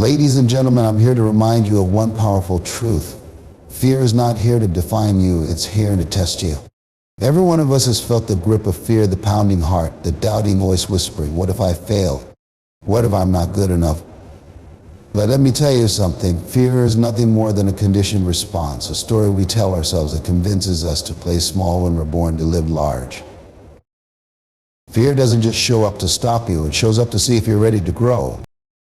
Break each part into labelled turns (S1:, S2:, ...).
S1: Ladies and gentlemen, I'm here to remind you of one powerful truth. Fear is not here to define you, it's here to test you. Every one of us has felt the grip of fear, the pounding heart, the doubting voice whispering, what if I fail? What if I'm not good enough? But let me tell you something, fear is nothing more than a conditioned response, a story we tell ourselves that convinces us to play small when we're born to live large. Fear doesn't just show up to stop you, it shows up to see if you're ready to grow.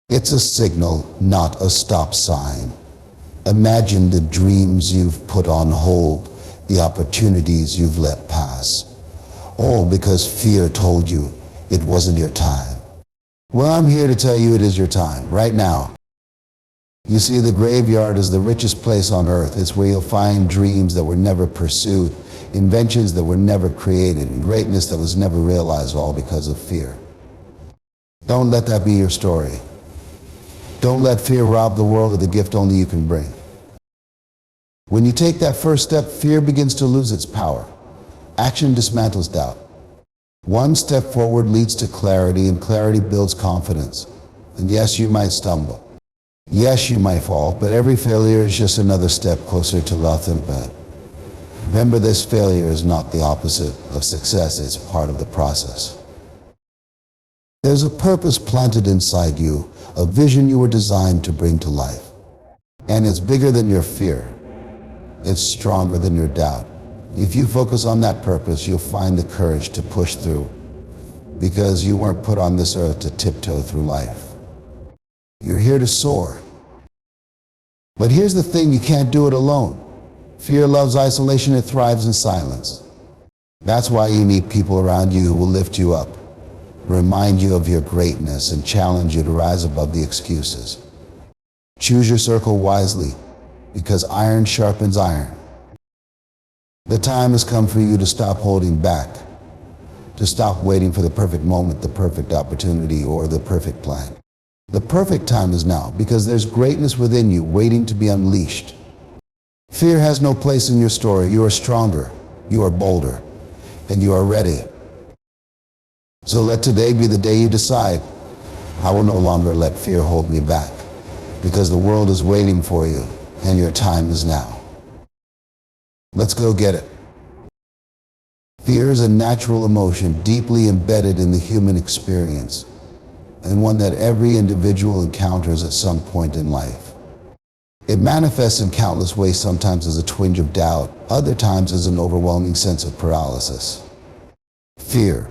S1: It's a signal, not a stop sign. Imagine the dreams you've put on hold, the opportunities you've let pass. All because fear told you it wasn't your time. Well, I'm here to tell you it is your time, right now. You see, the graveyard is the richest place on earth. It's where you'll find dreams that were never pursued, inventions that were never created, and greatness that was never realized, all because of fear. Don't let that be your story. Don't let fear rob the world of the gift only you can bring. When you take that first step, fear begins to lose its power. Action dismantles doubt. One step forward leads to clarity, and clarity builds confidence. And yes, you might stumble. Yes, you might fall, but every failure is just another step closer to authenticity. Remember, this failure is not the opposite of success, it's part of the process. There's a purpose planted inside you, a vision you were designed to bring to life. And it's bigger than your fear. It's stronger than your doubt. If you focus on that purpose, you'll find the courage to push through, because you weren't put on this earth to tiptoe through life. You're here to soar. But here's the thing, you can't do it alone. Fear loves isolation, it thrives in silence. That's why you need people around you who will lift you up, remind you of your greatness, and challenge you to rise above the excuses. Choose your circle wisely, because iron sharpens iron. The time has come for you to stop holding back, to stop waiting for the perfect moment, the perfect opportunity, or the perfect plan. The perfect time is now, because there's greatness within you waiting to be unleashed. Fear has no place in your story. You are stronger, you are bolder, and you are ready. So let today be the day you decide, I will no longer let fear hold me back, because the world is waiting for you, and your time is now. Let's go get it. Fear is a natural emotion deeply embedded in the human experience, and one that every individual encounters at some point in life. It manifests in countless ways, sometimes as a twinge of doubt, other times as an overwhelming sense of paralysis. Fear,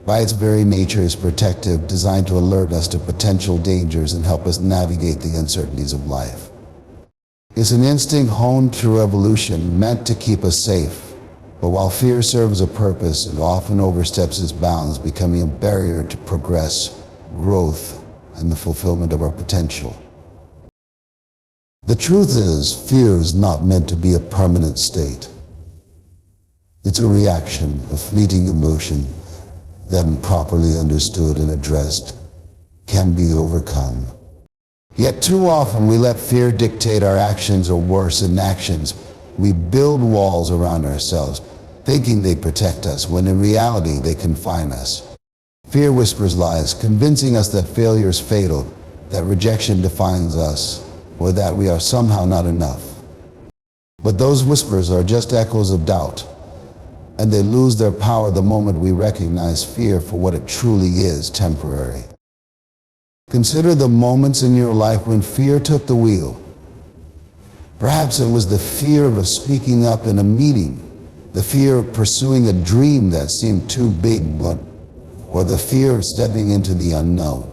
S1: by its very nature, is protective, designed to alert us to potential dangers and help us navigate the uncertainties of life. It's an instinct honed through evolution, meant to keep us safe. But while fear serves a purpose, it often oversteps its bounds, becoming a barrier to progress, growth, and the fulfillment of our potential. The truth is, fear is not meant to be a permanent state. It's a reaction, a fleeting emotion that, when properly understood and addressed, can be overcome. Yet too often we let fear dictate our actions, or worse, inactions. We build walls around ourselves, thinking they protect us, when in reality they confine us. Fear whispers lies, convincing us that failure is fatal, that rejection defines us, or that we are somehow not enough. But those whispers are just echoes of doubt, and they lose their power the moment we recognize fear for what it truly is: temporary. Consider the moments in your life when fear took the wheel. Perhaps it was the fear of speaking up in a meeting, the fear of pursuing a dream that seemed too big, or the fear of stepping into the unknown.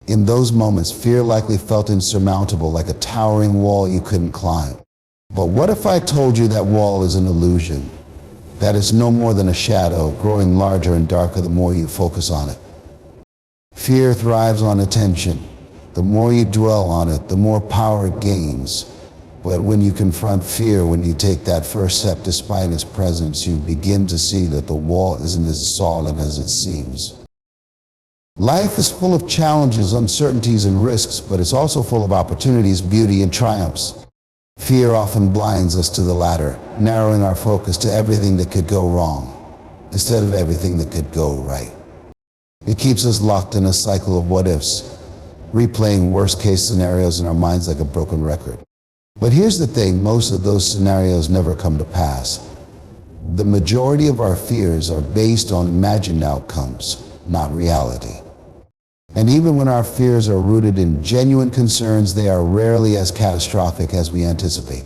S1: In those moments, fear likely felt insurmountable, like a towering wall you couldn't climb. But what if I told you that wall is an illusion? That it's no more than a shadow, growing larger and darker the more you focus on it. Fear thrives on attention. The more you dwell on it, the more power it gains. But when you confront fear, when you take that first step despite its presence, you begin to see that the wall isn't as solid as it seems. Life is full of challenges, uncertainties, and risks, but it's also full of opportunities, beauty, and triumphs. Fear often blinds us to the latter, narrowing our focus to everything that could go wrong, instead of everything that could go right. It keeps us locked in a cycle of what-ifs, replaying worst-case scenarios in our minds like a broken record. But here's the thing, most of those scenarios never come to pass. The majority of our fears are based on imagined outcomes, not reality. And even when our fears are rooted in genuine concerns, they are rarely as catastrophic as we anticipate.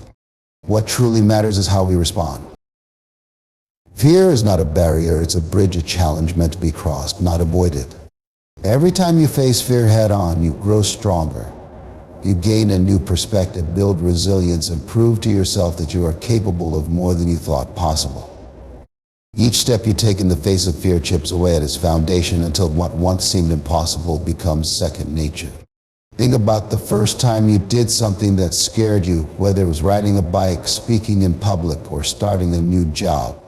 S1: What truly matters is how we respond. Fear is not a barrier, it's a bridge, a challenge meant to be crossed, not avoided. Every time you face fear head-on, you grow stronger. You gain a new perspective, build resilience, and prove to yourself that you are capable of more than you thought possible. Each step you take in the face of fear chips away at its foundation until what once seemed impossible becomes second nature. Think about the first time you did something that scared you, whether it was riding a bike, speaking in public, or starting a new job.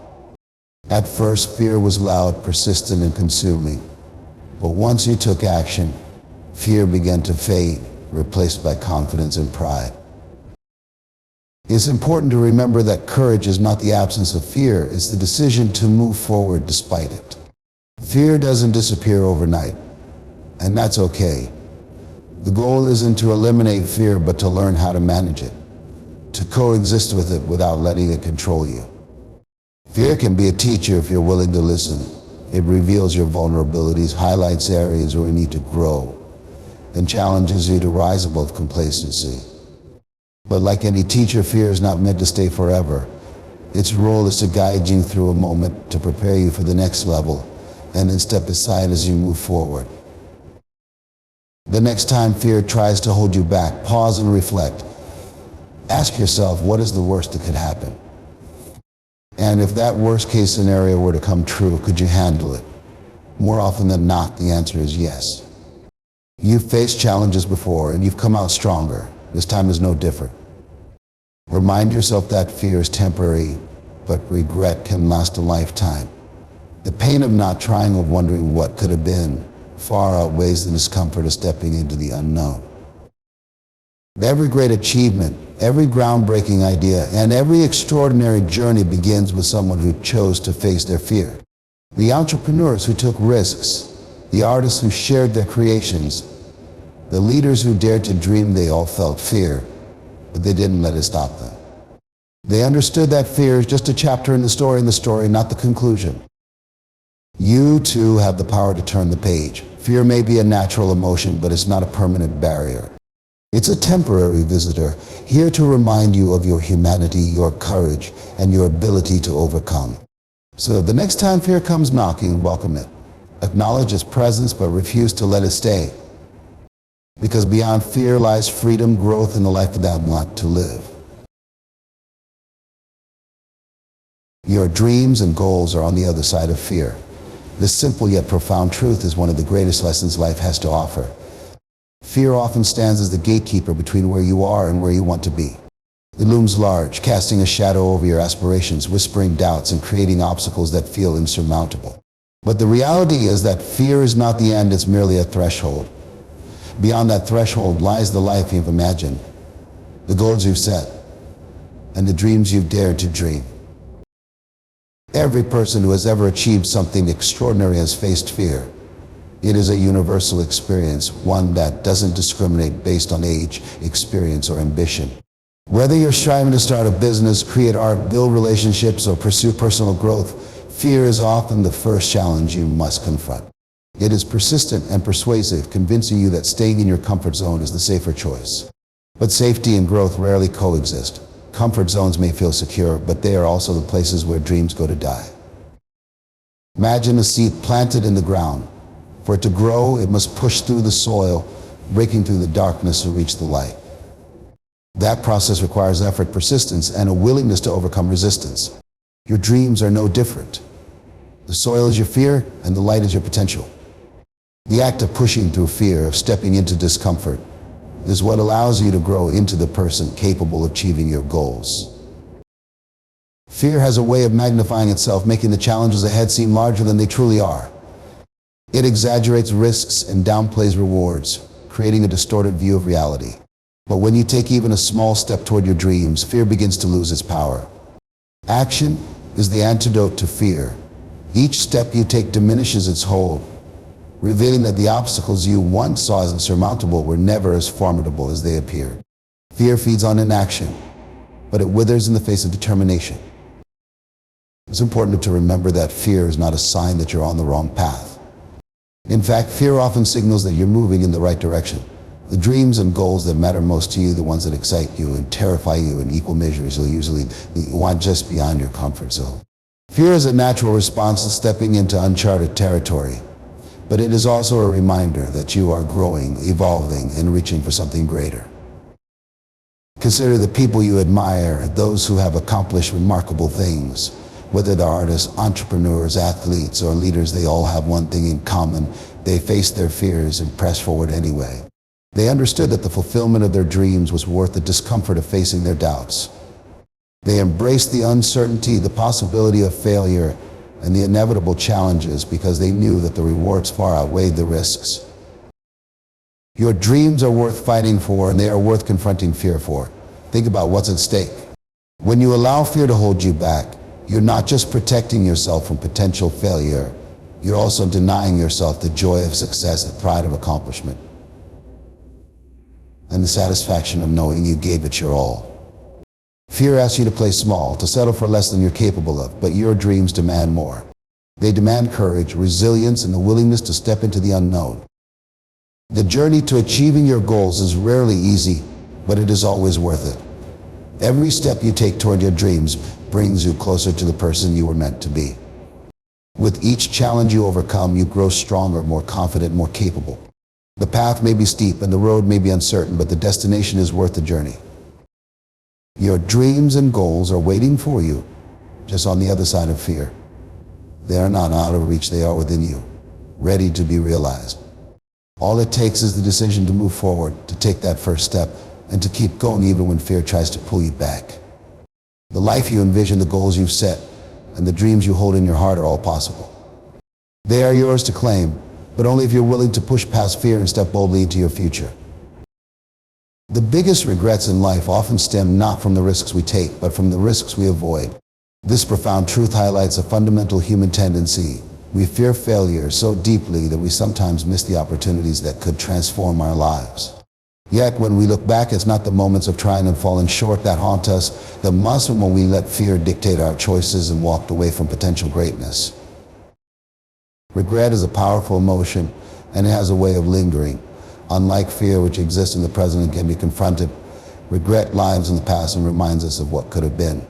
S1: At first, fear was loud, persistent, and consuming. But once you took action, fear began to fade, replaced by confidence and pride. It's important to remember that courage is not the absence of fear, it's the decision to move forward despite it. Fear doesn't disappear overnight, and that's okay. The goal isn't to eliminate fear, but to learn how to manage it, to coexist with it without letting it control you. Fear can be a teacher if you're willing to listen. It reveals your vulnerabilities, highlights areas where you need to grow, and challenges you to rise above complacency. But like any teacher, fear is not meant to stay forever. Its role is to guide you through a moment, to prepare you for the next level, and then step aside as you move forward. The next time fear tries to hold you back, pause and reflect. Ask yourself, what is the worst that could happen? And if that worst case scenario were to come true, could you handle it? More often than not, the answer is yes. You've faced challenges before and you've come out stronger. This time is no different. Remind yourself that fear is temporary, but regret can last a lifetime. The pain of not trying, of wondering what could have been, far outweighs the discomfort of stepping into the unknown. Every great achievement, every groundbreaking idea, and every extraordinary journey begins with someone who chose to face their fear. The entrepreneurs who took risks, the artists who shared their creations, the leaders who dared to dream, they all felt fear, but they didn't let it stop them. They understood that fear is just a chapter in the story, not the conclusion. You too have the power to turn the page. Fear may be a natural emotion, but it's not a permanent barrier. It's a temporary visitor, here to remind you of your humanity, your courage, and your ability to overcome. So the next time fear comes knocking, welcome it. Acknowledge its presence, but refuse to let it stay. Because beyond fear lies freedom, growth, and the life that I want to live. Your dreams and goals are on the other side of fear. This simple yet profound truth is one of the greatest lessons life has to offer. Fear often stands as the gatekeeper between where you are and where you want to be. It looms large, casting a shadow over your aspirations, whispering doubts and creating obstacles that feel insurmountable. But the reality is that fear is not the end, it's merely a threshold. Beyond that threshold lies the life you've imagined, the goals you've set, and the dreams you've dared to dream. Every person who has ever achieved something extraordinary has faced fear. It is a universal experience, one that doesn't discriminate based on age, experience, or ambition. Whether you're striving to start a business, create art, build relationships, or pursue personal growth, fear is often the first challenge you must confront. It is persistent and persuasive, convincing you that staying in your comfort zone is the safer choice. But safety and growth rarely coexist. Comfort zones may feel secure, but they are also the places where dreams go to die. Imagine a seed planted in the ground. For it to grow, it must push through the soil, breaking through the darkness to reach the light. That process requires effort, persistence, and a willingness to overcome resistance. Your dreams are no different. The soil is your fear, and the light is your potential. The act of pushing through fear, of stepping into discomfort, is what allows you to grow into the person capable of achieving your goals. Fear has a way of magnifying itself, making the challenges ahead seem larger than they truly are. It exaggerates risks and downplays rewards, creating a distorted view of reality. But when you take even a small step toward your dreams, fear begins to lose its power. Action is the antidote to fear. Each step you take diminishes its hold, revealing that the obstacles you once saw as insurmountable were never as formidable as they appeared. Fear feeds on inaction, but it withers in the face of determination. It's important to remember that fear is not a sign that you're on the wrong path. In fact, fear often signals that you're moving in the right direction. The dreams and goals that matter most to you, the ones that excite you and terrify you in equal measures, will usually want just beyond your comfort zone. Fear is a natural response to stepping into uncharted territory, but it is also a reminder that you are growing, evolving, and reaching for something greater. Consider the people you admire, those who have accomplished remarkable things. Whether they're artists, entrepreneurs, athletes, or leaders, they all have one thing in common. They faced their fears and pressed forward anyway. They understood that the fulfillment of their dreams was worth the discomfort of facing their doubts. They embraced the uncertainty, the possibility of failure, and the inevitable challenges because they knew that the rewards far outweighed the risks. Your dreams are worth fighting for, and they are worth confronting fear for. Think about what's at stake. When you allow fear to hold you back, you're not just protecting yourself from potential failure, you're also denying yourself the joy of success, the pride of accomplishment, and the satisfaction of knowing you gave it your all. Fear asks you to play small, to settle for less than you're capable of, but your dreams demand more. They demand courage, resilience, and the willingness to step into the unknown. The journey to achieving your goals is rarely easy, but it is always worth it. Every step you take toward your dreams brings you closer to the person you were meant to be. With each challenge you overcome, you grow stronger, more confident, more capable. The path may be steep and the road may be uncertain, but the destination is worth the journey. Your dreams and goals are waiting for you, just on the other side of fear. They are not out of reach, they are within you, ready to be realized. All it takes is the decision to move forward, to take that first step, and to keep going even when fear tries to pull you back. The life you envision, the goals you've set, and the dreams you hold in your heart are all possible. They are yours to claim, but only if you're willing to push past fear and step boldly into your future. The biggest regrets in life often stem not from the risks we take, but from the risks we avoid. This profound truth highlights a fundamental human tendency. We fear failure so deeply that we sometimes miss the opportunities that could transform our lives. Yet when we look back, it's not the moments of trying and falling short that haunt us, the months when we let fear dictate our choices and walked away from potential greatness. Regret is a powerful emotion, and it has a way of lingering. Unlike fear, which exists in the present and can be confronted, regret lives in the past and reminds us of what could have been.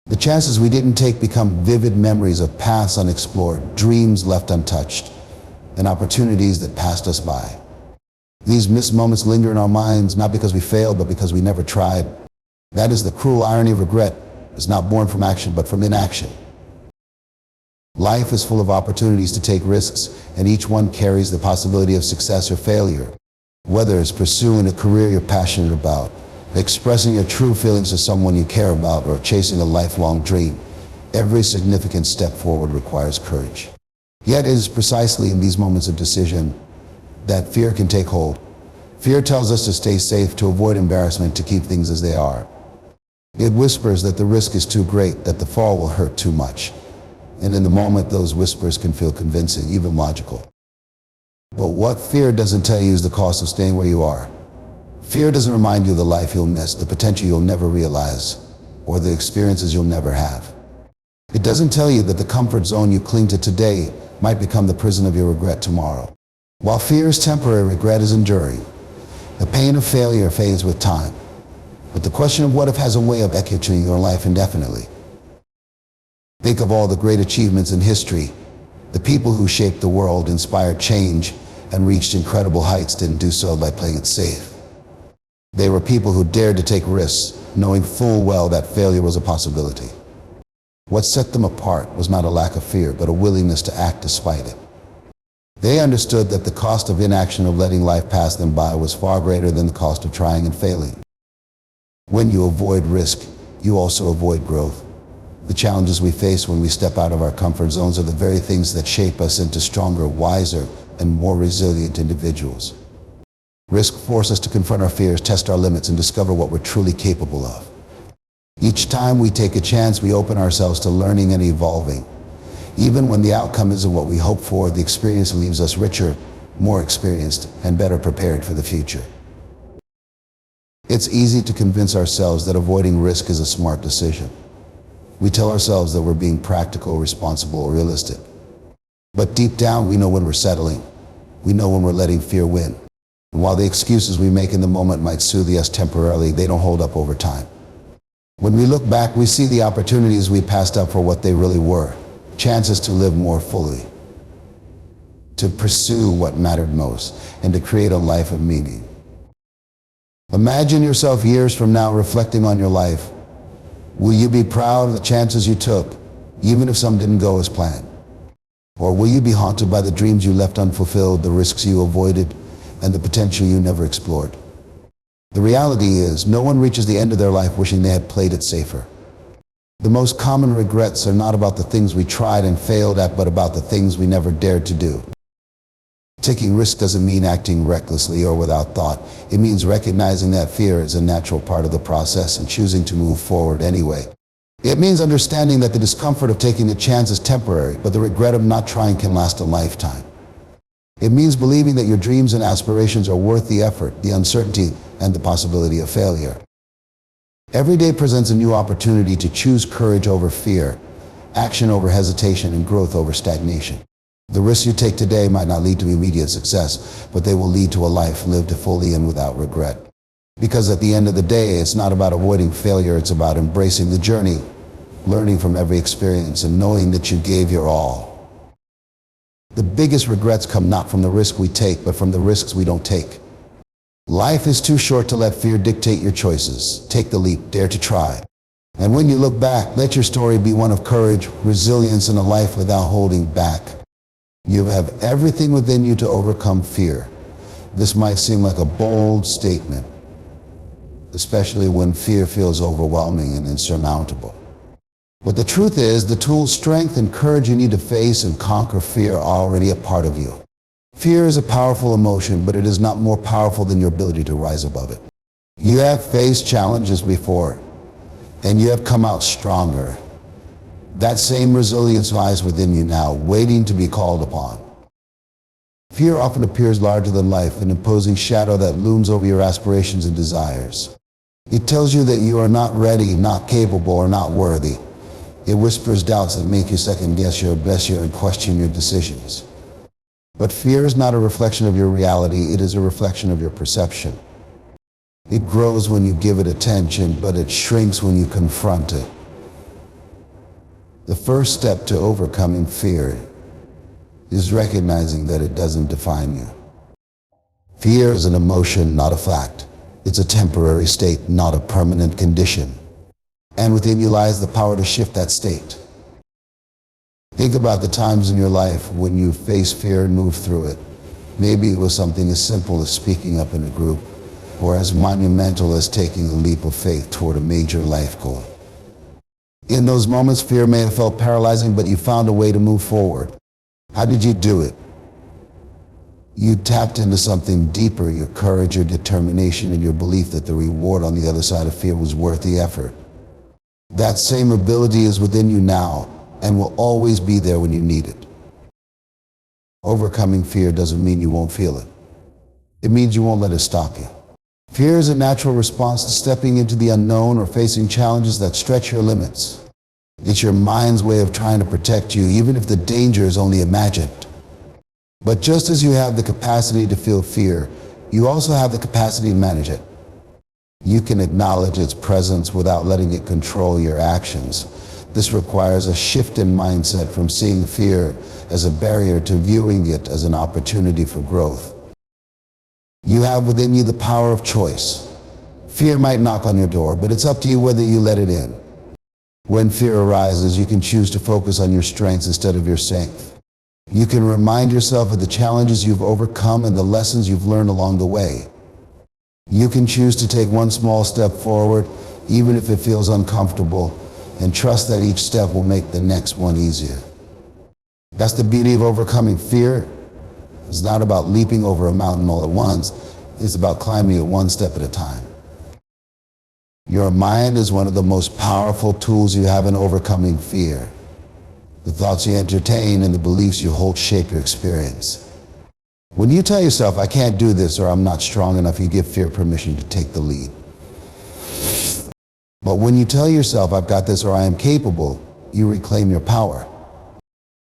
S1: The chances we didn't take become vivid memories of paths unexplored, dreams left untouched, and opportunities that passed us by. These missed moments linger in our minds, not because we failed, but because we never tried. That is the cruel irony of regret. It's not born from action, but from inaction. Life is full of opportunities to take risks, and each one carries the possibility of success or failure. Whether it's pursuing a career you're passionate about, expressing your true feelings to someone you care about, or chasing a lifelong dream, every significant step forward requires courage. Yet it is precisely in these moments of decision that fear can take hold. Fear tells us to stay safe, to avoid embarrassment, to keep things as they are. It whispers that the risk is too great, that the fall will hurt too much. And in the moment, those whispers can feel convincing, even logical. But what fear doesn't tell you is the cost of staying where you are. Fear doesn't remind you of the life you'll miss, the potential you'll never realize, or the experiences you'll never have. It doesn't tell you that the comfort zone you cling to today might become the prison of your regret tomorrow. While fear is temporary, regret is enduring. The pain of failure fades with time, but the question of what if has a way of echoing your life indefinitely. Think of all the great achievements in history. The people who shaped the world, inspired change, and reached incredible heights didn't do so by playing it safe. They were people who dared to take risks, knowing full well that failure was a possibility. What set them apart was not a lack of fear, but a willingness to act despite it. They understood that the cost of inaction, of letting life pass them by, was far greater than the cost of trying and failing. When you avoid risk, you also avoid growth. The challenges we face when we step out of our comfort zones are the very things that shape us into stronger, wiser, and more resilient individuals. Risk forces us to confront our fears, test our limits, and discover what we're truly capable of. Each time we take a chance, we open ourselves to learning and evolving. Even when the outcome isn't what we hope for, the experience leaves us richer, more experienced, and better prepared for the future. It's easy to convince ourselves that avoiding risk is a smart decision. We tell ourselves that we're being practical, responsible, realistic. But deep down, we know when we're settling. We know when we're letting fear win. And while the excuses we make in the moment might soothe us temporarily, they don't hold up over time. When we look back, we see the opportunities we passed up for what they really were. Chances to live more fully, to pursue what mattered most, and to create a life of meaning. Imagine yourself years from now reflecting on your life. Will you be proud of the chances you took, even if some didn't go as planned? Or will you be haunted by the dreams you left unfulfilled, the risks you avoided, and the potential you never explored? The reality is, no one reaches the end of their life wishing they had played it safer. The most common regrets are not about the things we tried and failed at, but about the things we never dared to do. Taking risk doesn't mean acting recklessly or without thought. It means recognizing that fear is a natural part of the process and choosing to move forward anyway. It means understanding that the discomfort of taking a chance is temporary, but the regret of not trying can last a lifetime. It means believing that your dreams and aspirations are worth the effort, the uncertainty, and the possibility of failure. Every day presents a new opportunity to choose courage over fear, action over hesitation, and growth over stagnation. The risks you take today might not lead to immediate success, but they will lead to a life lived fully and without regret. Because at the end of the day, it's not about avoiding failure, it's about embracing the journey, learning from every experience, and knowing that you gave your all. The biggest regrets come not from the risk we take, but from the risks we don't take. Life is too short to let fear dictate your choices. Take the leap, dare to try. And when you look back, let your story be one of courage, resilience, and a life without holding back. You have everything within you to overcome fear. This might seem like a bold statement, especially when fear feels overwhelming and insurmountable. But the truth is, the tools, strength, and courage you need to face and conquer fear are already a part of you. Fear is a powerful emotion, but it is not more powerful than your ability to rise above it. You have faced challenges before, and you have come out stronger. That same resilience lies within you now, waiting to be called upon. Fear often appears larger than life, an imposing shadow that looms over your aspirations and desires. It tells you that you are not ready, not capable, or not worthy. It whispers doubts that make you second-guess your best and question your decisions. But fear is not a reflection of your reality, it is a reflection of your perception. It grows when you give it attention, but it shrinks when you confront it. The first step to overcoming fear is recognizing that it doesn't define you. Fear is an emotion, not a fact. It's a temporary state, not a permanent condition. And within you lies the power to shift that state. Think about the times in your life when you faced fear and moved through it. Maybe it was something as simple as speaking up in a group, or as monumental as taking a leap of faith toward a major life goal. In those moments, fear may have felt paralyzing, but you found a way to move forward. How did you do it? You tapped into something deeper, your courage, your determination, and your belief that the reward on the other side of fear was worth the effort. That same ability is within you now, and will always be there when you need it. Overcoming fear doesn't mean you won't feel it. It means you won't let it stop you. Fear is a natural response to stepping into the unknown or facing challenges that stretch your limits. It's your mind's way of trying to protect you, even if the danger is only imagined. But just as you have the capacity to feel fear, you also have the capacity to manage it. You can acknowledge its presence without letting it control your actions. This requires a shift in mindset from seeing fear as a barrier to viewing it as an opportunity for growth. You have within you the power of choice. Fear might knock on your door, but it's up to you whether you let it in. When fear arises, you can choose to focus on your strengths instead of your strength. You can remind yourself of the challenges you've overcome and the lessons you've learned along the way. You can choose to take one small step forward, even if it feels uncomfortable, and trust that each step will make the next one easier. That's the beauty of overcoming fear. It's not about leaping over a mountain all at once. It's about climbing it one step at a time. Your mind is one of the most powerful tools you have in overcoming fear. The thoughts you entertain and the beliefs you hold shape your experience. When you tell yourself, I can't do this or I'm not strong enough, you give fear permission to take the lead. But when you tell yourself, I've got this or I am capable, you reclaim your power.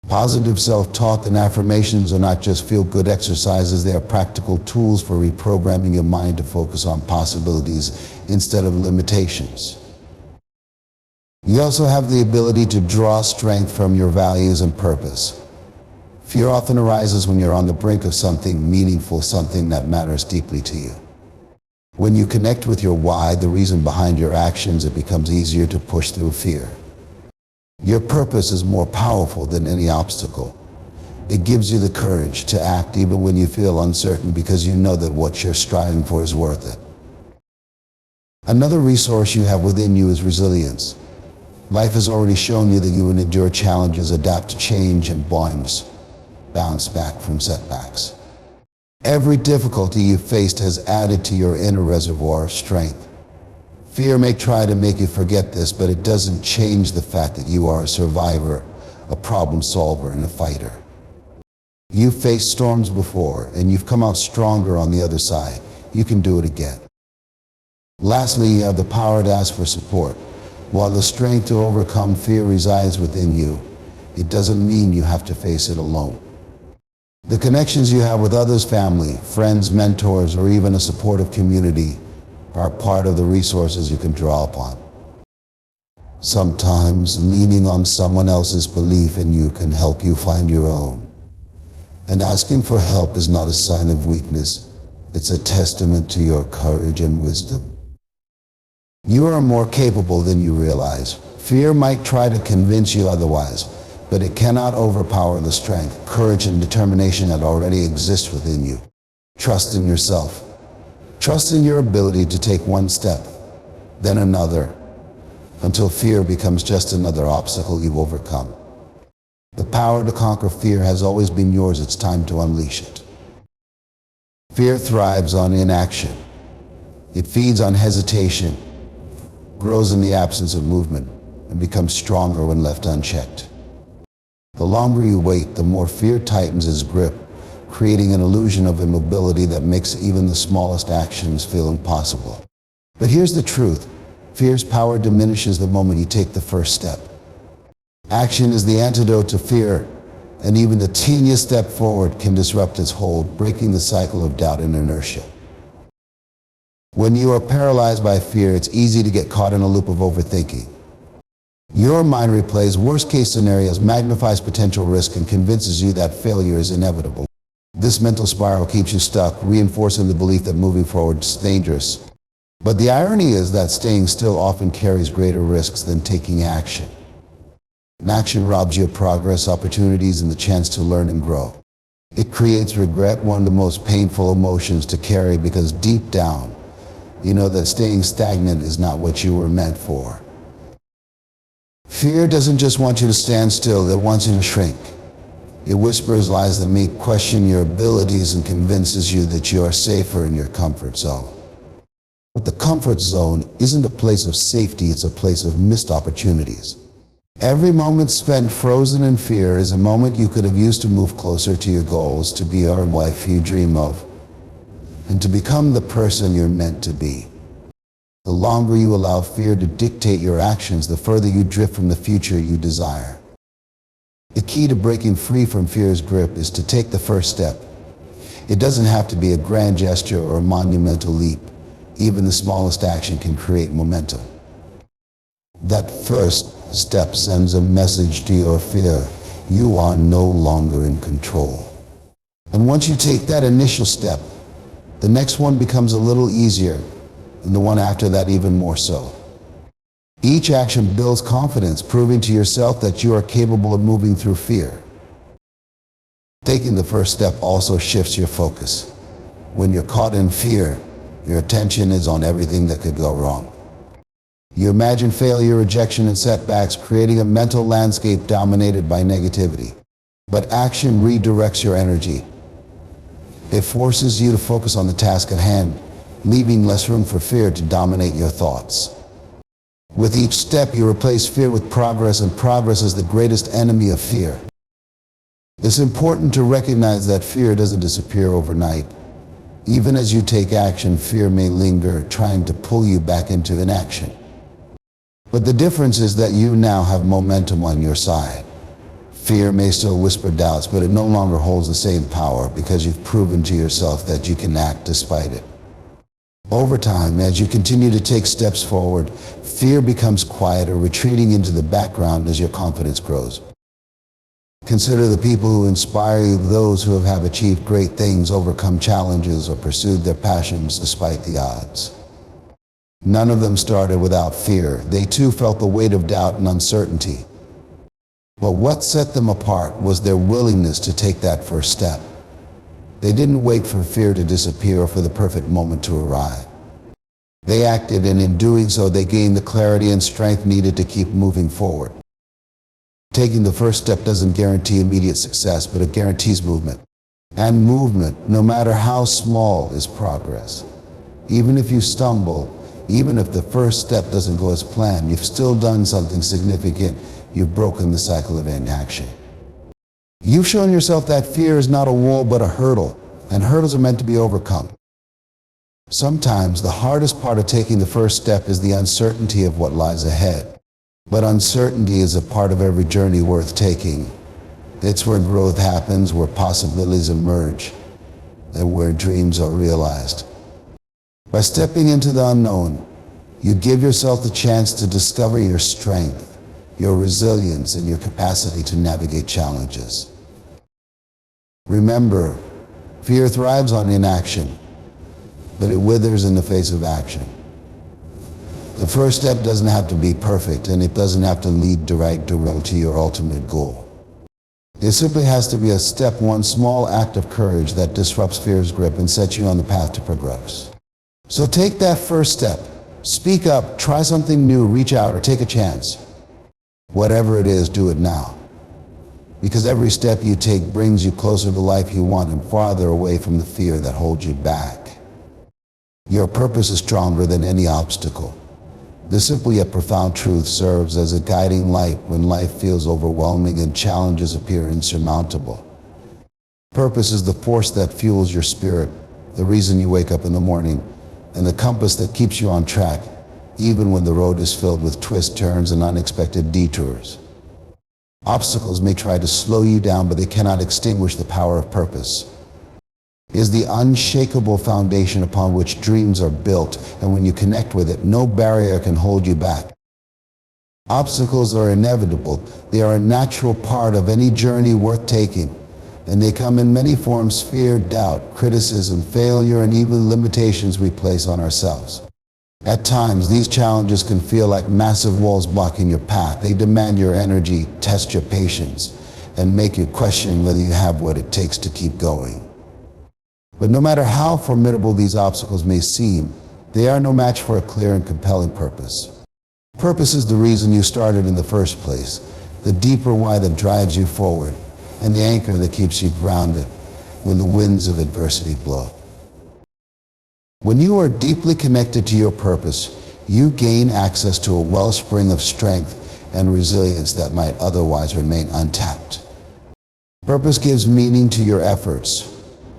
S1: Positive self-talk and affirmations are not just feel-good exercises, they are practical tools for reprogramming your mind to focus on possibilities instead of limitations. You also have the ability to draw strength from your values and purpose. Fear often arises when you're on the brink of something meaningful, something that matters deeply to you. When you connect with your why, the reason behind your actions, it becomes easier to push through fear. Your purpose is more powerful than any obstacle. It gives you the courage to act even when you feel uncertain because you know that what you're striving for is worth it. Another resource you have within you is resilience. Life has already shown you that you will endure challenges, adapt to change, and bounce back from setbacks. Every difficulty you faced has added to your inner reservoir of strength. Fear may try to make you forget this, but it doesn't change the fact that you are a survivor, a problem solver, and a fighter. You've faced storms before, and you've come out stronger on the other side. You can do it again. Lastly, you have the power to ask for support. While the strength to overcome fear resides within you, it doesn't mean you have to face it alone. The connections you have with others, family, friends, mentors, or even a supportive community are part of the resources you can draw upon. Sometimes leaning on someone else's belief in you can help you find your own. And asking for help is not a sign of weakness, it's a testament to your courage and wisdom. You are more capable than you realize. Fear might try to convince you otherwise, but it cannot overpower the strength, courage, and determination that already exists within you. Trust in yourself. Trust in your ability to take one step, then another, until fear becomes just another obstacle you've overcome. The power to conquer fear has always been yours. It's time to unleash it. Fear thrives on inaction. It feeds on hesitation, grows in the absence of movement, and becomes stronger when left unchecked. The longer you wait, the more fear tightens its grip, creating an illusion of immobility that makes even the smallest actions feel impossible. But here's the truth. Fear's power diminishes the moment you take the first step. Action is the antidote to fear, and even the teeniest step forward can disrupt its hold, breaking the cycle of doubt and inertia. When you are paralyzed by fear, it's easy to get caught in a loop of overthinking. Your mind replays worst-case scenarios, magnifies potential risk, and convinces you that failure is inevitable. This mental spiral keeps you stuck, reinforcing the belief that moving forward is dangerous. But the irony is that staying still often carries greater risks than taking action. Inaction robs you of progress, opportunities, and the chance to learn and grow. It creates regret, one of the most painful emotions to carry, because deep down, you know that staying stagnant is not what you were meant for. Fear doesn't just want you to stand still, it wants you to shrink. It whispers lies that make question your abilities and convinces you that you are safer in your comfort zone. But the comfort zone isn't a place of safety, it's a place of missed opportunities. Every moment spent frozen in fear is a moment you could have used to move closer to your goals, to be your wife you dream of, and to become the person you're meant to be. The longer you allow fear to dictate your actions, the further you drift from the future you desire. The key to breaking free from fear's grip is to take the first step. It doesn't have to be a grand gesture or a monumental leap. Even the smallest action can create momentum. That first step sends a message to your fear. You are no longer in control. And once you take that initial step, the next one becomes a little easier, and the one after that even more so. Each action builds confidence, proving to yourself that you are capable of moving through fear. Taking the first step also shifts your focus. When you're caught in fear, your attention is on everything that could go wrong. You imagine failure, rejection, and setbacks, creating a mental landscape dominated by negativity. But action redirects your energy. It forces you to focus on the task at hand, leaving less room for fear to dominate your thoughts. With each step, you replace fear with progress, and progress is the greatest enemy of fear. It's important to recognize that fear doesn't disappear overnight. Even as you take action, fear may linger, trying to pull you back into inaction. But the difference is that you now have momentum on your side. Fear may still whisper doubts, but it no longer holds the same power because you've proven to yourself that you can act despite it. Over time, as you continue to take steps forward, fear becomes quieter, retreating into the background as your confidence grows. Consider the people who inspire you, those who have achieved great things, overcome challenges, or pursued their passions despite the odds. None of them started without fear. They too felt the weight of doubt and uncertainty. But what set them apart was their willingness to take that first step. They didn't wait for fear to disappear or for the perfect moment to arrive. They acted, and in doing so, they gained the clarity and strength needed to keep moving forward. Taking the first step doesn't guarantee immediate success, but it guarantees movement. And movement, no matter how small, is progress. Even if you stumble, even if the first step doesn't go as planned, you've still done something significant. You've broken the cycle of inaction. You've shown yourself that fear is not a wall but a hurdle, and hurdles are meant to be overcome. Sometimes the hardest part of taking the first step is the uncertainty of what lies ahead. But uncertainty is a part of every journey worth taking. It's where growth happens, where possibilities emerge, and where dreams are realized. By stepping into the unknown, you give yourself the chance to discover your strength, your resilience, and your capacity to navigate challenges. Remember, fear thrives on inaction, but it withers in the face of action. The first step doesn't have to be perfect, and it doesn't have to lead directly to your ultimate goal. It simply has to be a step, one small act of courage that disrupts fear's grip and sets you on the path to progress. So take that first step. Speak up, try something new, reach out, or take a chance. Whatever it is, do it now. Because every step you take brings you closer to the life you want and farther away from the fear that holds you back. Your purpose is stronger than any obstacle. This simple yet profound truth serves as a guiding light when life feels overwhelming and challenges appear insurmountable. Purpose is the force that fuels your spirit, the reason you wake up in the morning, and the compass that keeps you on track, even when the road is filled with twists, turns, and unexpected detours. Obstacles may try to slow you down, but they cannot extinguish the power of purpose. It is the unshakable foundation upon which dreams are built, and when you connect with it, no barrier can hold you back. Obstacles are inevitable. They are a natural part of any journey worth taking, and they come in many forms: fear, doubt, criticism, failure, and even limitations we place on ourselves. At times, these challenges can feel like massive walls blocking your path. They demand your energy, test your patience, and make you question whether you have what it takes to keep going. But no matter how formidable these obstacles may seem, they are no match for a clear and compelling purpose. Purpose is the reason you started in the first place, the deeper why that drives you forward, and the anchor that keeps you grounded when the winds of adversity blow. When you are deeply connected to your purpose, you gain access to a wellspring of strength and resilience that might otherwise remain untapped. Purpose gives meaning to your efforts,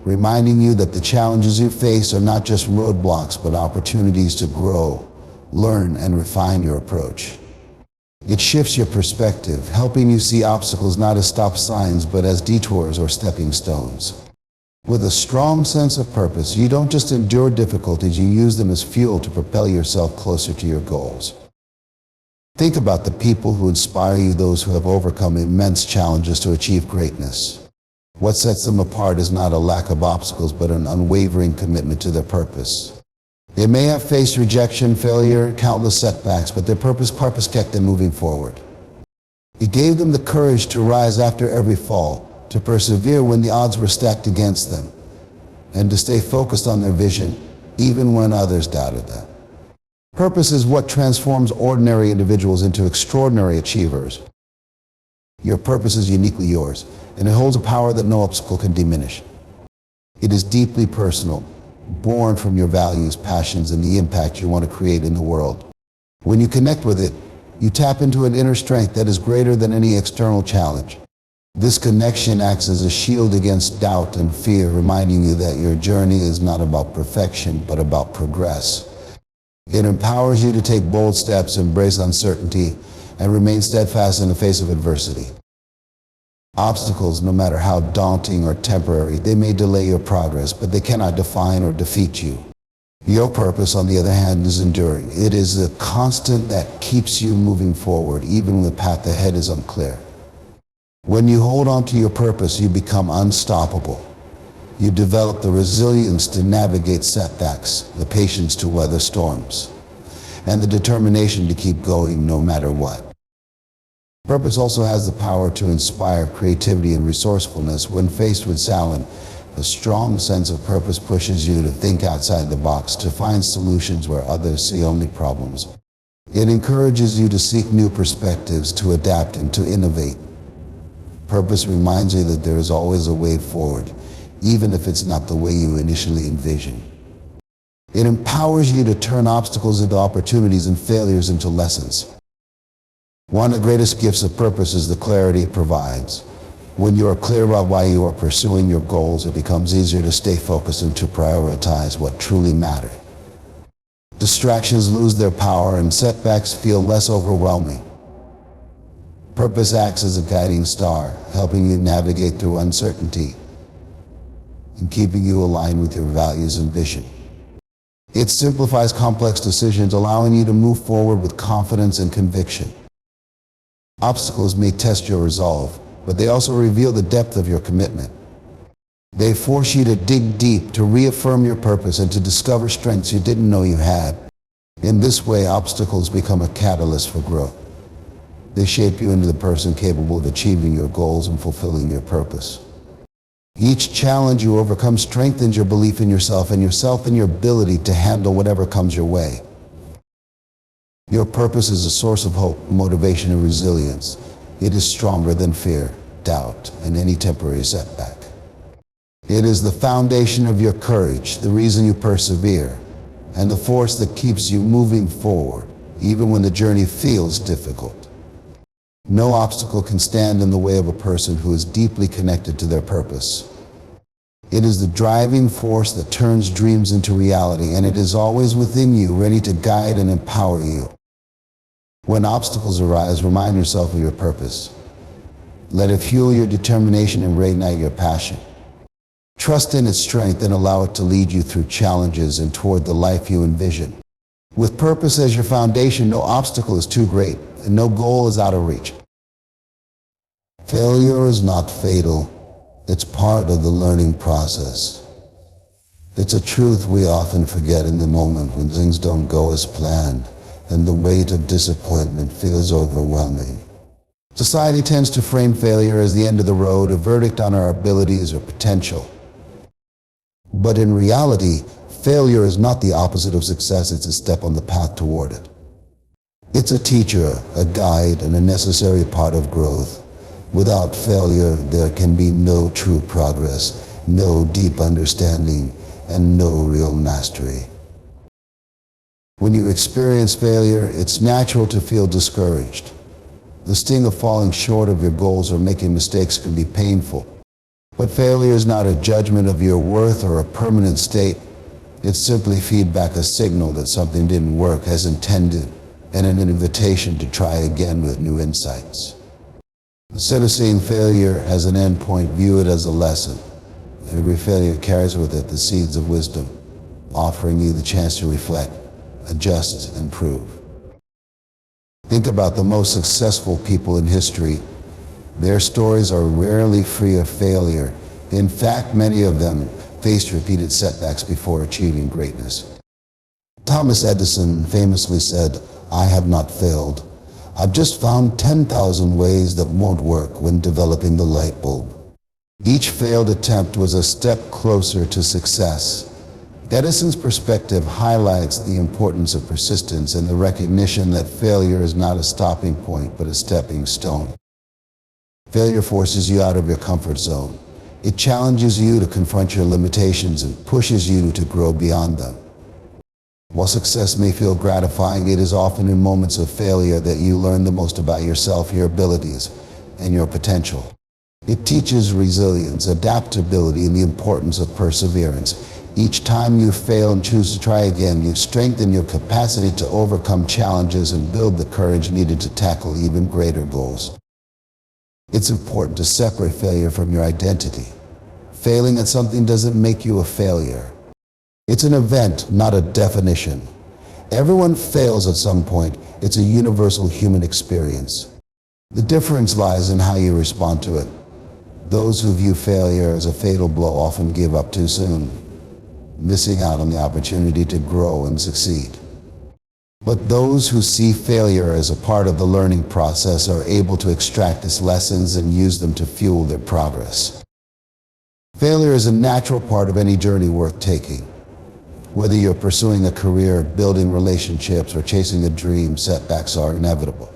S1: reminding you that the challenges you face are not just roadblocks, but opportunities to grow, learn, and refine your approach. It shifts your perspective, helping you see obstacles not as stop signs, but as detours or stepping stones. With a strong sense of purpose, you don't just endure difficulties, you use them as fuel to propel yourself closer to your goals. Think about the people who inspire you, those who have overcome immense challenges to achieve greatness. What sets them apart is not a lack of obstacles, but an unwavering commitment to their purpose. They may have faced rejection, failure, countless setbacks, but their purpose kept them moving forward. It gave them the courage to rise after every fall, to persevere when the odds were stacked against them, and to stay focused on their vision, even when others doubted them. Purpose is what transforms ordinary individuals into extraordinary achievers. Your purpose is uniquely yours, and it holds a power that no obstacle can diminish. It is deeply personal, born from your values, passions, and the impact you want to create in the world. When you connect with it, you tap into an inner strength that is greater than any external challenge. This connection acts as a shield against doubt and fear, reminding you that your journey is not about perfection, but about progress. It empowers you to take bold steps, embrace uncertainty, and remain steadfast in the face of adversity. Obstacles, no matter how daunting or temporary, they may delay your progress, but they cannot define or defeat you. Your purpose, on the other hand, is enduring. It is the constant that keeps you moving forward, even when the path ahead is unclear. When you hold on to your purpose, you become unstoppable. You develop the resilience to navigate setbacks, the patience to weather storms, and the determination to keep going no matter what. Purpose also has the power to inspire creativity and resourcefulness. When faced with challenge, a strong sense of purpose pushes you to think outside the box, to find solutions where others see only problems. It encourages you to seek new perspectives, to adapt, and to innovate. Purpose reminds you that there is always a way forward, even if it's not the way you initially envisioned. It empowers you to turn obstacles into opportunities and failures into lessons. One of the greatest gifts of purpose is the clarity it provides. When you are clear about why you are pursuing your goals, it becomes easier to stay focused and to prioritize what truly matters. Distractions lose their power and setbacks feel less overwhelming. Purpose acts as a guiding star, helping you navigate through uncertainty and keeping you aligned with your values and vision. It simplifies complex decisions, allowing you to move forward with confidence and conviction. Obstacles may test your resolve, but they also reveal the depth of your commitment. They force you to dig deep, to reaffirm your purpose, and to discover strengths you didn't know you had. In this way, obstacles become a catalyst for growth. They shape you into the person capable of achieving your goals and fulfilling your purpose. Each challenge you overcome strengthens your belief in yourself and your ability to handle whatever comes your way. Your purpose is a source of hope, motivation, and resilience. It is stronger than fear, doubt, and any temporary setback. It is the foundation of your courage, the reason you persevere, and the force that keeps you moving forward, even when the journey feels difficult. No obstacle can stand in the way of a person who is deeply connected to their purpose. It is the driving force that turns dreams into reality, and it is always within you, ready to guide and empower you. When obstacles arise, remind yourself of your purpose. Let it fuel your determination and reignite your passion. Trust in its strength and allow it to lead you through challenges and toward the life you envision. With purpose as your foundation, no obstacle is too great, and no goal is out of reach. Failure is not fatal. It's part of the learning process. It's a truth we often forget in the moment when things don't go as planned, and the weight of disappointment feels overwhelming. Society tends to frame failure as the end of the road, a verdict on our abilities or potential. But in reality, failure is not the opposite of success, it's a step on the path toward it. It's a teacher, a guide, and a necessary part of growth. Without failure, there can be no true progress, no deep understanding, and no real mastery. When you experience failure, it's natural to feel discouraged. The sting of falling short of your goals or making mistakes can be painful. But failure is not a judgment of your worth or a permanent state. It's simply feedback, a signal that something didn't work as intended, and an invitation to try again with new insights. Instead of seeing failure as an end point, view it as a lesson. Every failure carries with it the seeds of wisdom, offering you the chance to reflect, adjust, and improve. Think about the most successful people in history. Their stories are rarely free of failure. In fact, many of them faced repeated setbacks before achieving greatness. Thomas Edison famously said, "I have not failed. I've just found 10,000 ways that won't work when developing the light bulb." Each failed attempt was a step closer to success. Edison's perspective highlights the importance of persistence and the recognition that failure is not a stopping point but a stepping stone. Failure forces you out of your comfort zone. It challenges you to confront your limitations and pushes you to grow beyond them. While success may feel gratifying, it is often in moments of failure that you learn the most about yourself, your abilities, and your potential. It teaches resilience, adaptability, and the importance of perseverance. Each time you fail and choose to try again, you strengthen your capacity to overcome challenges and build the courage needed to tackle even greater goals. It's important to separate failure from your identity. Failing at something doesn't make you a failure. It's an event, not a definition. Everyone fails at some point. It's a universal human experience. The difference lies in how you respond to it. Those who view failure as a fatal blow often give up too soon, missing out on the opportunity to grow and succeed. But those who see failure as a part of the learning process are able to extract its lessons and use them to fuel their progress. Failure is a natural part of any journey worth taking. Whether you're pursuing a career, building relationships, or chasing a dream, setbacks are inevitable.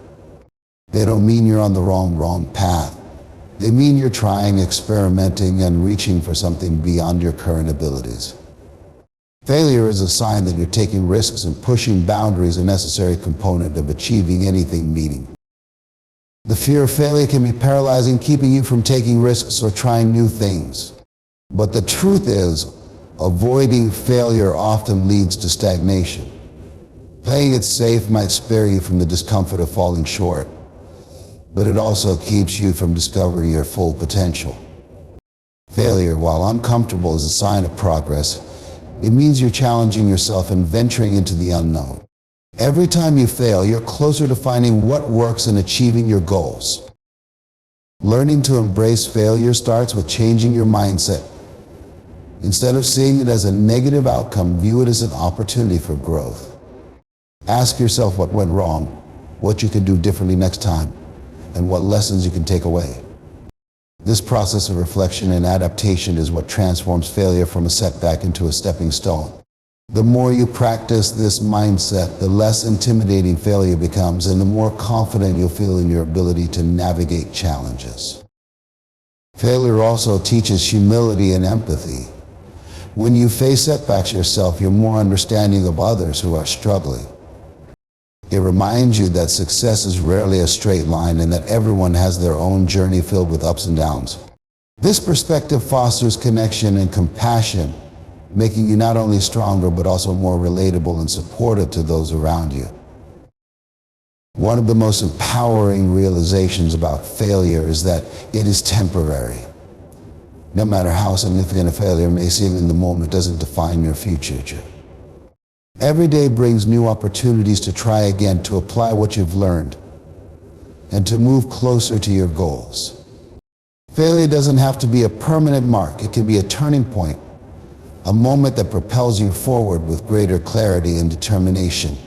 S1: They don't mean you're on the wrong path. They mean you're trying, experimenting, and reaching for something beyond your current abilities. Failure is a sign that you're taking risks and pushing boundaries, a necessary component of achieving anything meaningful. The fear of failure can be paralyzing, keeping you from taking risks or trying new things. But the truth is, avoiding failure often leads to stagnation. Playing it safe might spare you from the discomfort of falling short, but it also keeps you from discovering your full potential. Failure, while uncomfortable, is a sign of progress. It means you're challenging yourself and venturing into the unknown. Every time you fail, you're closer to finding what works and achieving your goals. Learning to embrace failure starts with changing your mindset. Instead of seeing it as a negative outcome, view it as an opportunity for growth. Ask yourself what went wrong, what you can do differently next time, and what lessons you can take away. This process of reflection and adaptation is what transforms failure from a setback into a stepping stone. The more you practice this mindset, the less intimidating failure becomes, and the more confident you'll feel in your ability to navigate challenges. Failure also teaches humility and empathy. When you face setbacks yourself, you're more understanding of others who are struggling. It reminds you that success is rarely a straight line and that everyone has their own journey filled with ups and downs. This perspective fosters connection and compassion, making you not only stronger but also more relatable and supportive to those around you. One of the most empowering realizations about failure is that it is temporary. No matter how significant a failure may seem in the moment, it doesn't define your future. Every day brings new opportunities to try again, to apply what you've learned, and to move closer to your goals. Failure doesn't have to be a permanent mark. It can be a turning point, a moment that propels you forward with greater clarity and determination.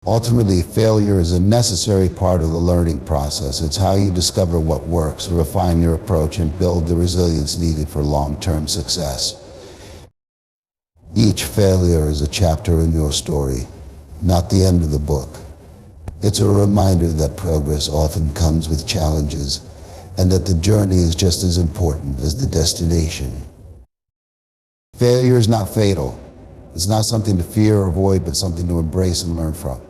S1: Ultimately, failure is a necessary part of the learning process. It's how you discover what works, refine your approach, and build the resilience needed for long-term success. Each failure is a chapter in your story, not the end of the book. It's a reminder that progress often comes with challenges, and that the journey is just as important as the destination. Failure is not fatal. It's not something to fear or avoid, but something to embrace and learn from.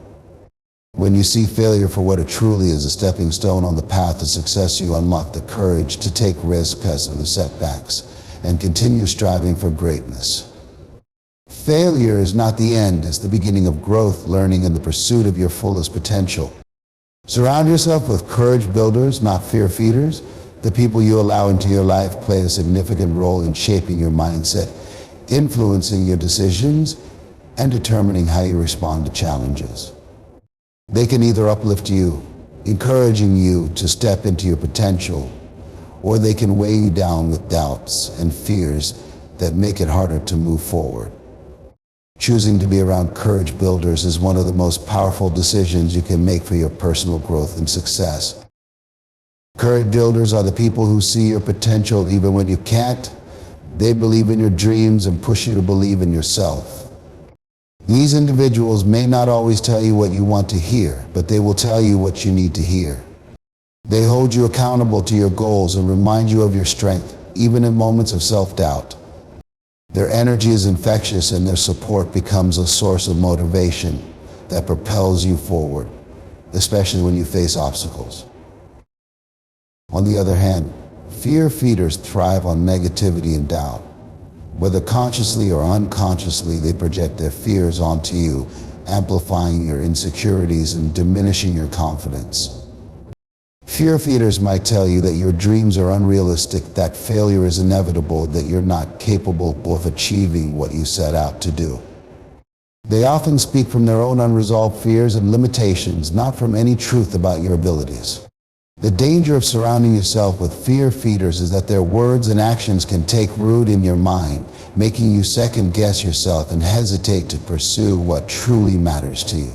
S1: When you see failure for what it truly is, a stepping stone on the path to success, you unlock the courage to take risks because of the setbacks and continue striving for greatness. Failure is not the end, it's the beginning of growth, learning, and the pursuit of your fullest potential. Surround yourself with courage builders, not fear feeders. The people you allow into your life play a significant role in shaping your mindset, influencing your decisions, and determining how you respond to challenges. They can either uplift you, encouraging you to step into your potential, or they can weigh you down with doubts and fears that make it harder to move forward. Choosing to be around courage builders is one of the most powerful decisions you can make for your personal growth and success. Courage builders are the people who see your potential even when you can't. They believe in your dreams and push you to believe in yourself. These individuals may not always tell you what you want to hear, but they will tell you what you need to hear. They hold you accountable to your goals and remind you of your strength, even in moments of self-doubt. Their energy is infectious and their support becomes a source of motivation that propels you forward, especially when you face obstacles. On the other hand, fear feeders thrive on negativity and doubt. Whether consciously or unconsciously, they project their fears onto you, amplifying your insecurities and diminishing your confidence. Fear feeders might tell you that your dreams are unrealistic, that failure is inevitable, that you're not capable of achieving what you set out to do. They often speak from their own unresolved fears and limitations, not from any truth about your abilities. The danger of surrounding yourself with fear feeders is that their words and actions can take root in your mind, making you second-guess yourself and hesitate to pursue what truly matters to you.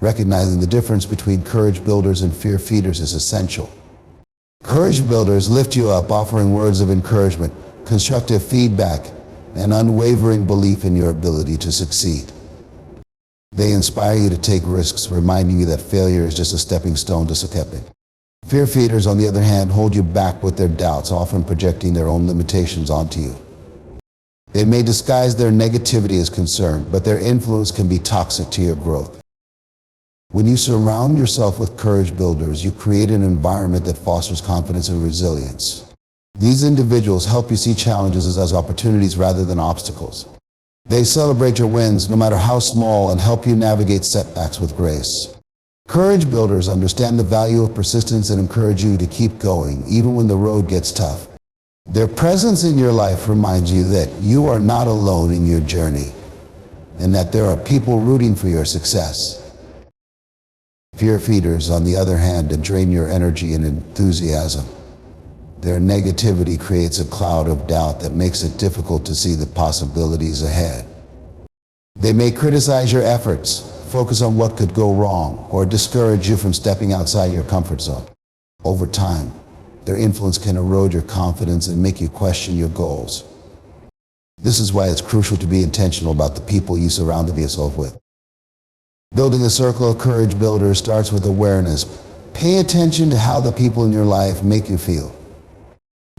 S1: Recognizing the difference between courage builders and fear feeders is essential. Courage builders lift you up, offering words of encouragement, constructive feedback, and unwavering belief in your ability to succeed. They inspire you to take risks, reminding you that failure is just a stepping stone to succeeding. Fear feeders, on the other hand, hold you back with their doubts, often projecting their own limitations onto you. They may disguise their negativity as concern, but their influence can be toxic to your growth. When you surround yourself with courage builders, you create an environment that fosters confidence and resilience. These individuals help you see challenges as opportunities rather than obstacles. They celebrate your wins, no matter how small, and help you navigate setbacks with grace. Courage builders understand the value of persistence and encourage you to keep going, even when the road gets tough. Their presence in your life reminds you that you are not alone in your journey, and that there are people rooting for your success. Fear feeders, on the other hand, drain your energy and enthusiasm. Their negativity creates a cloud of doubt that makes it difficult to see the possibilities ahead. They may criticize your efforts, focus on what could go wrong, or discourage you from stepping outside your comfort zone. Over time, their influence can erode your confidence and make you question your goals. This is why it's crucial to be intentional about the people you surround yourself with. Building a circle of courage builders starts with awareness. Pay attention to how the people in your life make you feel.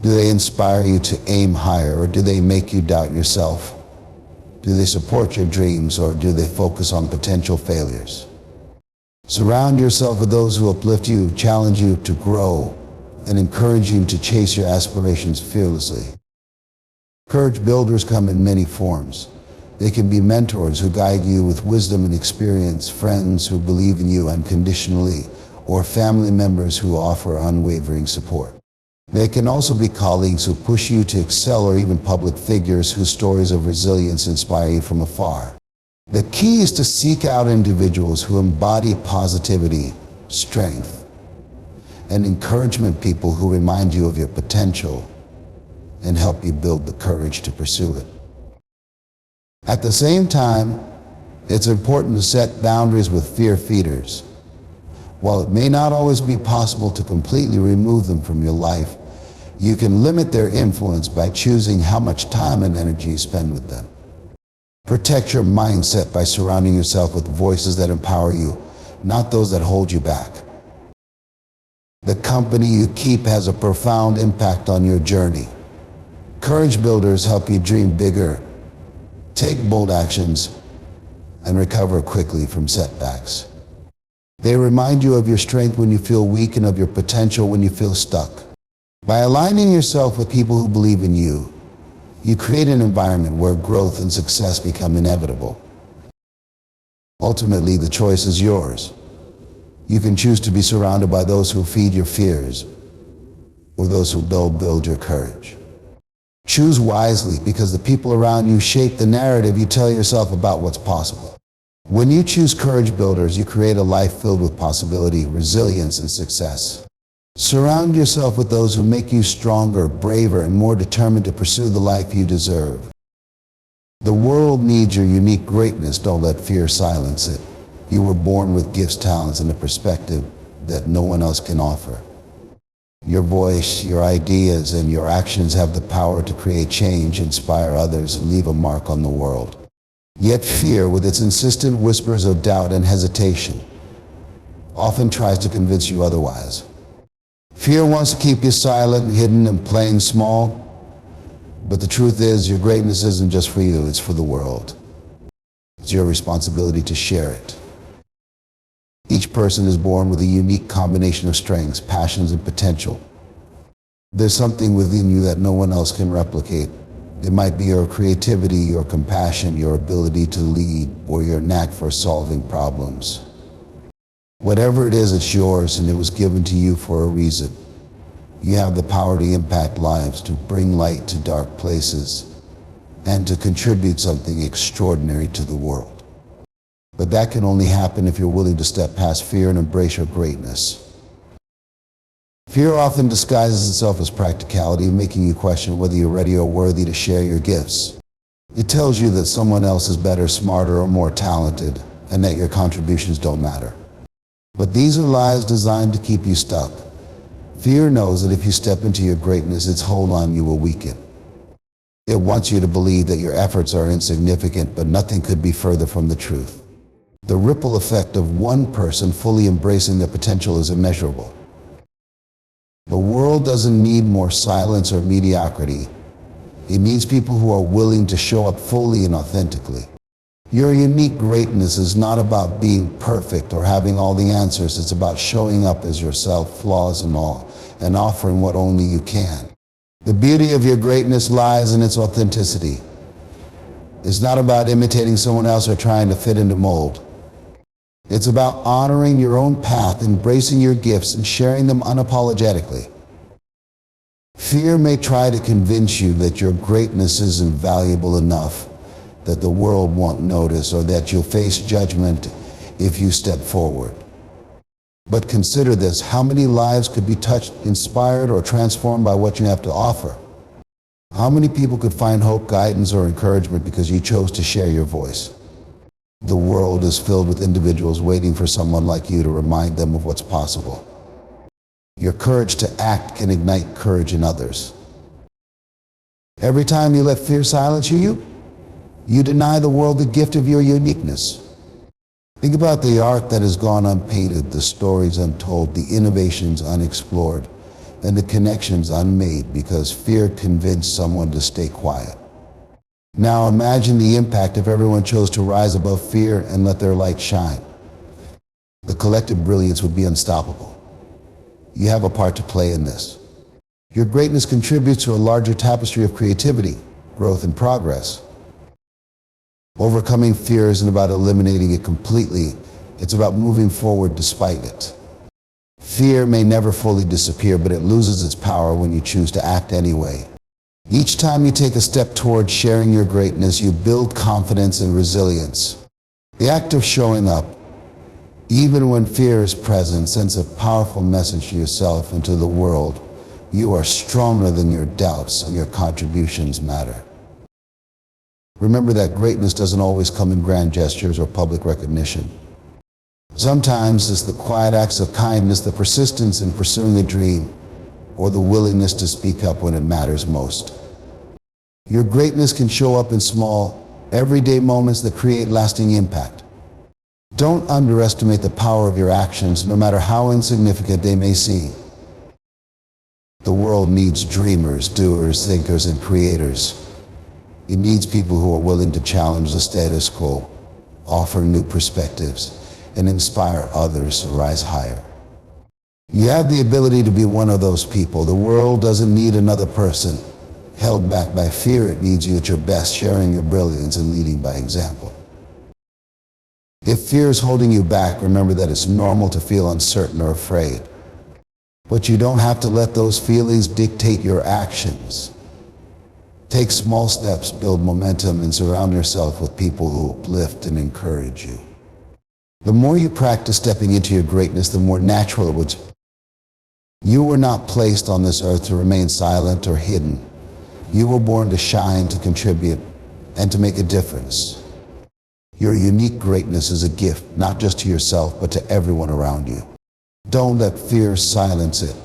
S1: Do they inspire you to aim higher, or do they make you doubt yourself? Do they support your dreams, or do they focus on potential failures? Surround yourself with those who uplift you, challenge you to grow, and encourage you to chase your aspirations fearlessly. Courage builders come in many forms. They can be mentors who guide you with wisdom and experience, friends who believe in you unconditionally, or family members who offer unwavering support. They can also be colleagues who push you to excel, or even public figures whose stories of resilience inspire you from afar. The key is to seek out individuals who embody positivity, strength, and encouragement, people who remind you of your potential and help you build the courage to pursue it. At the same time, it's important to set boundaries with fear feeders. While it may not always be possible to completely remove them from your life, you can limit their influence by choosing how much time and energy you spend with them. Protect your mindset by surrounding yourself with voices that empower you, not those that hold you back. The company you keep has a profound impact on your journey. Courage builders help you dream bigger, take bold actions, and recover quickly from setbacks. They remind you of your strength when you feel weak and of your potential when you feel stuck. By aligning yourself with people who believe in you, you create an environment where growth and success become inevitable. Ultimately, the choice is yours. You can choose to be surrounded by those who feed your fears, or those who build your courage. Choose wisely, because the people around you shape the narrative you tell yourself about what's possible. When you choose courage builders, you create a life filled with possibility, resilience, and success. Surround yourself with those who make you stronger, braver, and more determined to pursue the life you deserve. The world needs your unique greatness. Don't let fear silence it. You were born with gifts, talents, and a perspective that no one else can offer. Your voice, your ideas, and your actions have the power to create change, inspire others, and leave a mark on the world. Yet fear, with its insistent whispers of doubt and hesitation, often tries to convince you otherwise. Fear wants to keep you silent, hidden, and playing small. But the truth is, your greatness isn't just for you, it's for the world. It's your responsibility to share it. Each person is born with a unique combination of strengths, passions, and potential. There's something within you that no one else can replicate. It might be your creativity, your compassion, your ability to lead, or your knack for solving problems. Whatever it is, it's yours, and it was given to you for a reason. You have the power to impact lives, to bring light to dark places, and to contribute something extraordinary to the world. But that can only happen if you're willing to step past fear and embrace your greatness. Fear often disguises itself as practicality, making you question whether you're ready or worthy to share your gifts. It tells you that someone else is better, smarter, or more talented, and that your contributions don't matter. But these are lies designed to keep you stuck. Fear knows that if you step into your greatness, its hold on you will weaken. It wants you to believe that your efforts are insignificant, but nothing could be further from the truth. The ripple effect of one person fully embracing their potential is immeasurable. The world doesn't need more silence or mediocrity. It needs people who are willing to show up fully and authentically. Your unique greatness is not about being perfect or having all the answers. It's about showing up as yourself, flaws and all, and offering what only you can. The beauty of your greatness lies in its authenticity. It's not about imitating someone else or trying to fit into mold. It's about honoring your own path, embracing your gifts, and sharing them unapologetically. Fear may try to convince you that your greatness isn't valuable enough, that the world won't notice, or that you'll face judgment if you step forward. But consider this: how many lives could be touched, inspired, or transformed by what you have to offer? How many people could find hope, guidance, or encouragement because you chose to share your voice? The world is filled with individuals waiting for someone like you to remind them of what's possible. Your courage to act can ignite courage in others. Every time you let fear silence you deny the world the gift of your uniqueness. Think about the art that has gone unpainted, the stories untold, the innovations unexplored, and the connections unmade because fear convinced someone to stay quiet. Now imagine the impact if everyone chose to rise above fear and let their light shine. The collective brilliance would be unstoppable. You have a part to play in this. Your greatness contributes to a larger tapestry of creativity, growth, and progress. Overcoming fear isn't about eliminating it completely. It's about moving forward despite it. Fear may never fully disappear, but it loses its power when you choose to act anyway. Each time you take a step toward sharing your greatness, you build confidence and resilience. The act of showing up, even when fear is present, sends a powerful message to yourself and to the world. You are stronger than your doubts, and your contributions matter. Remember that greatness doesn't always come in grand gestures or public recognition. Sometimes it's the quiet acts of kindness, the persistence in pursuing a dream, or the willingness to speak up when it matters most. Your greatness can show up in small, everyday moments that create lasting impact. Don't underestimate the power of your actions, no matter how insignificant they may seem. The world needs dreamers, doers, thinkers, and creators. It needs people who are willing to challenge the status quo, offer new perspectives, and inspire others to rise higher. You have the ability to be one of those people. The world doesn't need another person held back by fear. It needs you at your best, sharing your brilliance and leading by example. If fear is holding you back, remember that it's normal to feel uncertain or afraid. But you don't have to let those feelings dictate your actions. Take small steps, build momentum, and surround yourself with people who uplift and encourage you. The more you practice stepping into your greatness, the more natural it would. You were not placed on this earth to remain silent or hidden. You were born to shine, to contribute, and to make a difference. Your unique greatness is a gift, not just to yourself, but to everyone around you. Don't let fear silence it.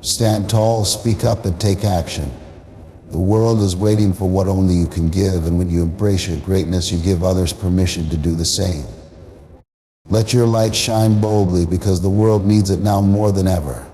S1: Stand tall, speak up, and take action. The world is waiting for what only you can give, and when you embrace your greatness, you give others permission to do the same. Let your light shine boldly, because the world needs it now more than ever.